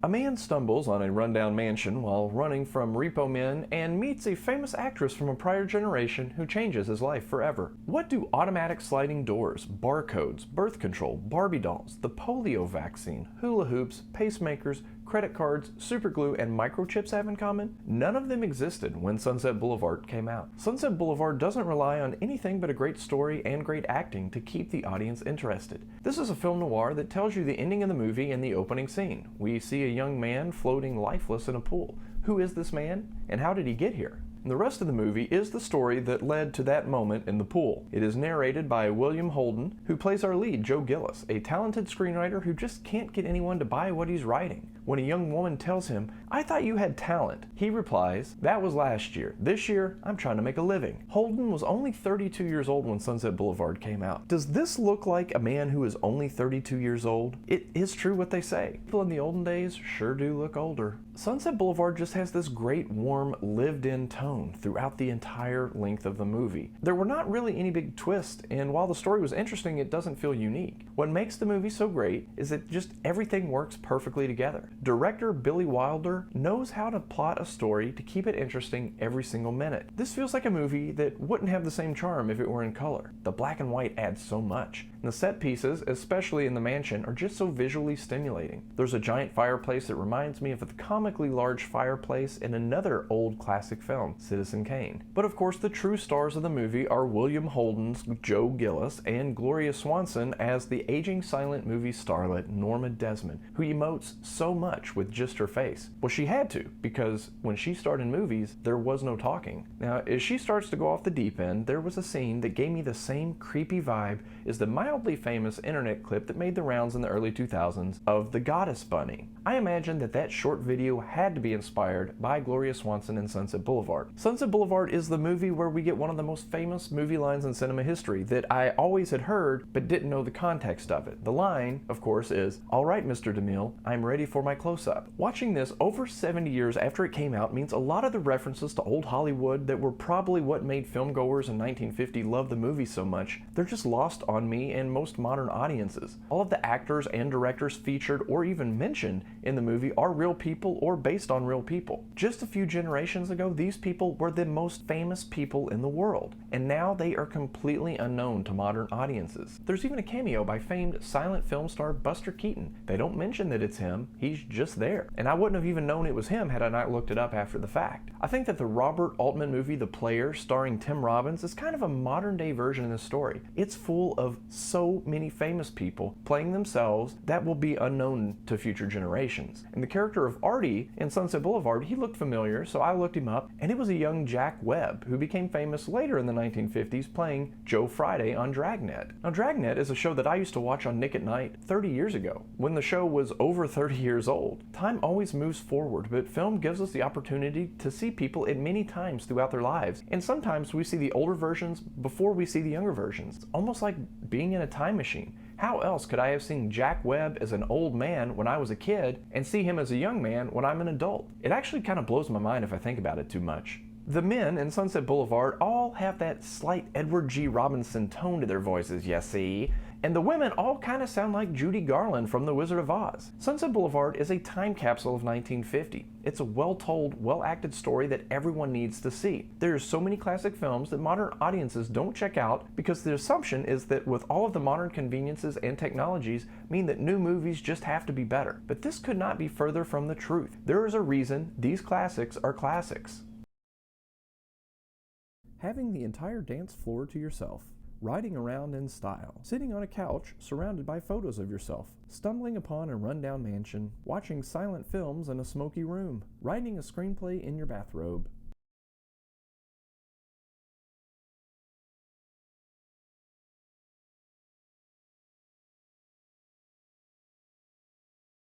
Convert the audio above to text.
A man stumbles on a rundown mansion while running from repo men and meets a famous actress from a prior generation who changes his life forever. What do automatic sliding doors, barcodes, birth control, Barbie dolls, the polio vaccine, hula hoops, pacemakers, credit cards, superglue, and microchips have in common? None of them existed when Sunset Boulevard came out. Sunset Boulevard doesn't rely on anything but a great story and great acting to keep the audience interested. This is a film noir that tells you the ending of the movie in the opening scene. We see a young man floating lifeless in a pool. Who is this man, and how did he get here? And the rest of the movie is the story that led to that moment in the pool. It is narrated by William Holden, who plays our lead, Joe Gillis, a talented screenwriter who just can't get anyone to buy what he's writing. When a young woman tells him, "I thought you had talent," he replies, "That was last year. This year, I'm trying to make a living." Holden was only 32 years old when Sunset Boulevard came out. Does this look like a man who is only 32 years old? It is true what they say. People in the olden days sure do look older. Sunset Boulevard just has this great, warm, lived-in tone throughout the entire length of the movie. There were not really any big twists, and while the story was interesting, it doesn't feel unique. What makes the movie so great is that just everything works perfectly together. Director Billy Wilder knows how to plot a story to keep it interesting every single minute. This feels like a movie that wouldn't have the same charm if it were in color. The black and white adds so much. And the set pieces, especially in the mansion, are just so visually stimulating. There's a giant fireplace that reminds me of the comically large fireplace in another old classic film, Citizen Kane. But of course, the true stars of the movie are William Holden's Joe Gillis and Gloria Swanson as the aging silent movie starlet Norma Desmond, who emotes so much with just her face. Well, she had to, because when she starred in movies, there was no talking. Now, as she starts to go off the deep end, there was a scene that gave me the same creepy vibe as the mildly famous internet clip that made the rounds in the early 2000s of the Goddess Bunny. I imagine that that short video had to be inspired by Gloria Swanson in Sunset Boulevard. Sunset Boulevard is the movie where we get one of the most famous movie lines in cinema history that I always had heard but didn't know the context of it. The line, of course, is, "All right, Mr. DeMille, I'm ready for my close-up." Watching this over 70 years after it came out means a lot of the references to old Hollywood that were probably what made filmgoers in 1950 love the movie so much, they're just lost on me and most modern audiences. All of the actors and directors featured or even mentioned in the movie are real people or based on real people. Just a few generations ago, these people were the most famous people in the world, and now they are completely unknown to modern audiences. There's even a cameo by famed silent film star Buster Keaton. They don't mention that it's him, he's just there. And I wouldn't have even known it was him had I not looked it up after the fact. I think that the Robert Altman movie The Player, starring Tim Robbins, is kind of a modern day version of this story. It's full of so many famous people playing themselves that will be unknown to future generations. And the character of Artie in Sunset Boulevard, he looked familiar, so I looked him up, and it was a young Jack Webb who became famous later in the 1950s playing Joe Friday on Dragnet. Now, Dragnet is a show that I used to watch on Nick at Night 30 years ago, when the show was over 30 years old. Time always moves forward, but film gives us the opportunity to see people at many times throughout their lives, and sometimes we see the older versions before we see the younger versions. It's almost like being in a time machine. How else could I have seen Jack Webb as an old man when I was a kid and see him as a young man when I'm an adult? It actually kind of blows my mind if I think about it too much. The men in Sunset Boulevard all have that slight Edward G. Robinson tone to their voices, you see. And the women all kind of sound like Judy Garland from The Wizard of Oz. Sunset Boulevard is a time capsule of 1950. It's a well-told, well-acted story that everyone needs to see. There are so many classic films that modern audiences don't check out because the assumption is that with all of the modern conveniences and technologies mean that new movies just have to be better. But this could not be further from the truth. There is a reason these classics are classics. Having the entire dance floor to yourself. Riding around in style, sitting on a couch surrounded by photos of yourself, stumbling upon a rundown mansion, watching silent films in a smoky room, writing a screenplay in your bathrobe,